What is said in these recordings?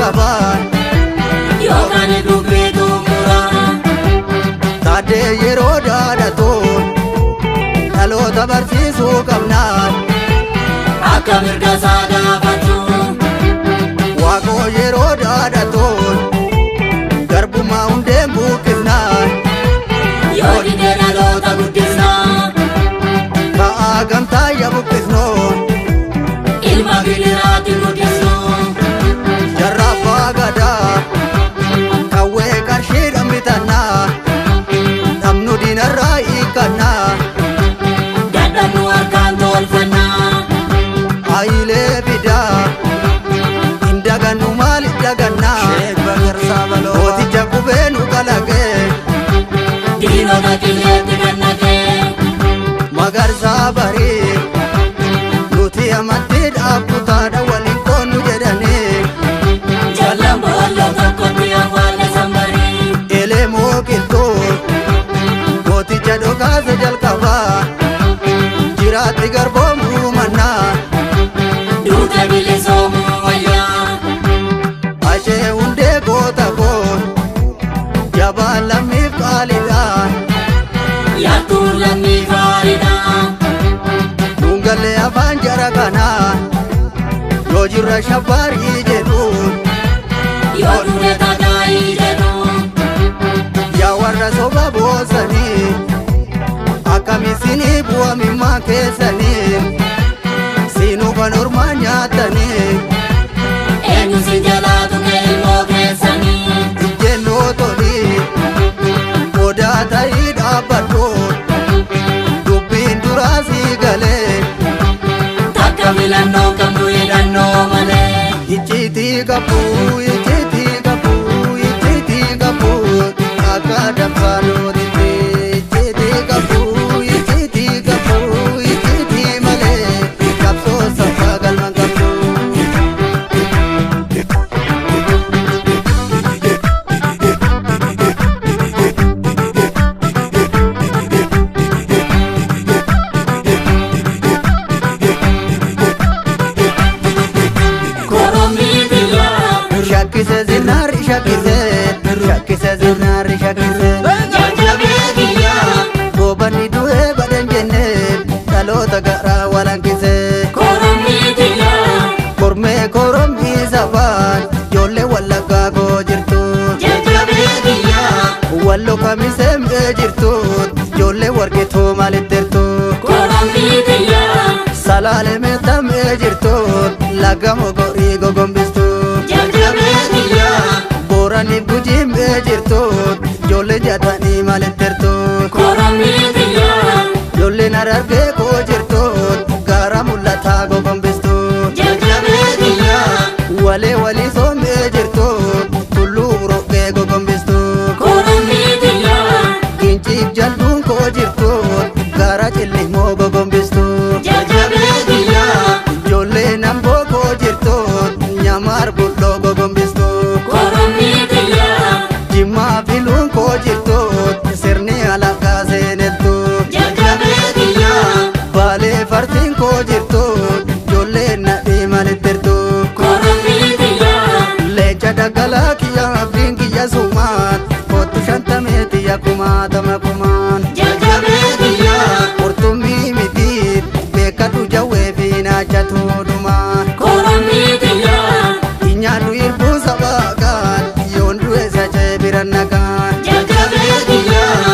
jalqabaan yookaan dubbii xumuraa taatee yeroo dhaadhatuun dhaloota barsiisuu qabnaan akka mirga isaa gaafatu waaqoo yeroo dhaadhatuun garbummaa hundeen buqqifnaan yoo didee dhaloota guddisnaa ka'aa gamtaayya buqqifnoon ilma gidiraatti guddisnuu jarrabbaa gadaa kawwee qarshiidhaan bitannaa namnu diinarraa hiikkannaa dadhabnu harkaan tolfannaa ayilee fidaa hin dagannu maaliif dagannaa mooticha qubee nu kalaqee diinota qilleetti gannatee magarsaa barii nuti amantii dhaabbutaadha waliin qoonnu jedhanii jallan boolloo tokkotti awwaala sambarii elee mooqiltuu mooticha dhokaasa jalqabaa jiraatti garboomuu mannaa duuta bilisoomuu wayyaa ashee hundee goota koon jabaan lammiif qaalidhaan yaattuun lammii gaariidhaa dhungallee afaan jara kanaa yoo jirra shabbaarii jedhuun yoo dure tataa'ii jedhu yaa warra soba boosanii akkamisinii bu'amimmaa keessanii siinuu kan ormaa nyaatanii eenyu si jalaa tuqe ilmoo keessanii ijjennoo tolii odaa ta'ii dhaabbadhu dubbiin duraasii galee takka filannoo qabdu hidhannoo malee icciitii qabu icciitii qabu icciitii qabu akka danfaanootitti icciitii qabu icciitii qabu icciitii malee qabsoo saffaa galman qabdu. korommii biyyaa Shakkise zinnaarri shakkise zinnaarri shakkise jajjabee biyyaa goobanni du'ee badan jennee dhaloota garaa walankise korommii biyyaa kormee korommii safaan ijoollee wallaggaa koo jirtu jajjabee biyyaa wallo kamisee mi'ee jirtu ijoollee warqituu maalittirtu korommii biyyaa salaalee meexxaa mi'ee jirtu laga mogorii gogombistu jajjabee biyyaa booranii gujii mi'ee jirtu ijoollee jaatanii maalittirtu korommii biyyaa ijoolleen arargee koo jirtu gaara mul'ataa gogombistu jajjabee biyyaa walee walii soomee jirtu tulluu roqqee gogombistu korommii biyyaa ginciif jalluun koo jirtu gaara cillimoo gogombistu jajjabee biyyaa ijoollee namboo koo jirtu nyamaar bulloo gogombistu korommii biyyaa jimmaa filuun koo jirtu sirni alaqaa seenettu jajjabee biyyaa baalee fartiin koo jirtu ijoollee nadhii malittirtu korommii biyyaa leenca daggalaa kiyya abdiin kiyya sumaan kottu shantameeti yakkumaatama kumaan jajjabee biyyaa qurxummii miti beekadhu jawwee fi naachatu dhumaa korommii biyyaa nyaadhu irbuu sabaakaan yoon du'e sachee biran nagaan jajjabee biyyaa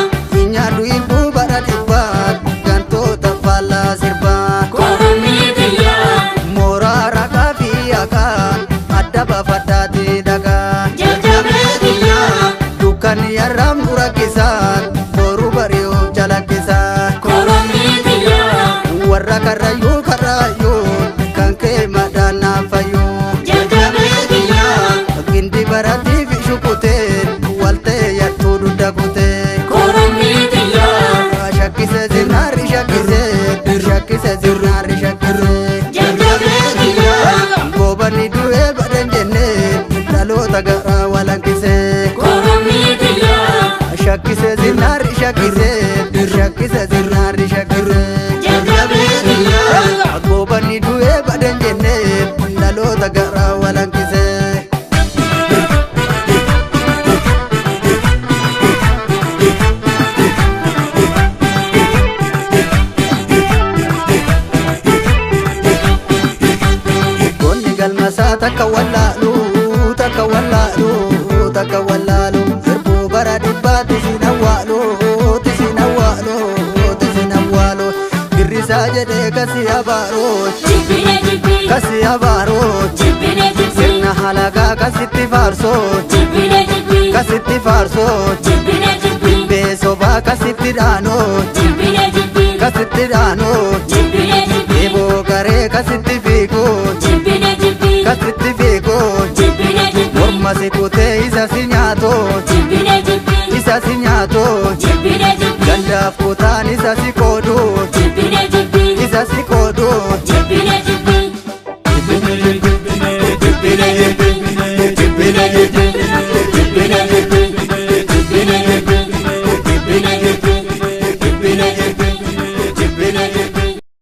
nyaadhu irbuu bara dhibbaat gantoota faallaa sirbaa korommii biyyaa mooraa ragaa fi akaan adda baafadhaati dhagaa jajjabee biyyaa dukkanni yarraamnu rakkisaan boruu bari'uuf jalakkisaa korommii biyyaa warra karrayyuu kan kee madaanaaf fayyuu jajjabee biyyaa gindi baratiif shukuteen waltee yattuu dudda kutee korommii biyyaa shakkise zinnaarri shakkise zinnaarri shakkise jajjabee biyyaa goobanni du'ee badan jennee dhaloota garaa walankise korommii biyyaa shakkise zinnaarri shakkise zinnaarri shakkise jajjabee biyyaa goobanni du'ee badan jennee dhaloota garaa walankise. kasi abaarot Jibbine jibbi kasi abaarot Jibbine jibbi sirna halagaa kasitti faarsot Jibbine jibbi kasitti faarsot Jibbine jibbi beesobaa kasitti dhaanot Jibbine jibbi kasitti dhaanot Jibbine jibbi eeboo garee kasitti fiigut Jibbine jibbi kasitti fiigut Jibbine jibbi morma si kutee isa si nyaatot Jibbine jibbi isa si nyaatot Jibbine jibbi gandaaf kutaan isa si qoodut Jibbine jibbi isa si qoodut Jibbine jibbi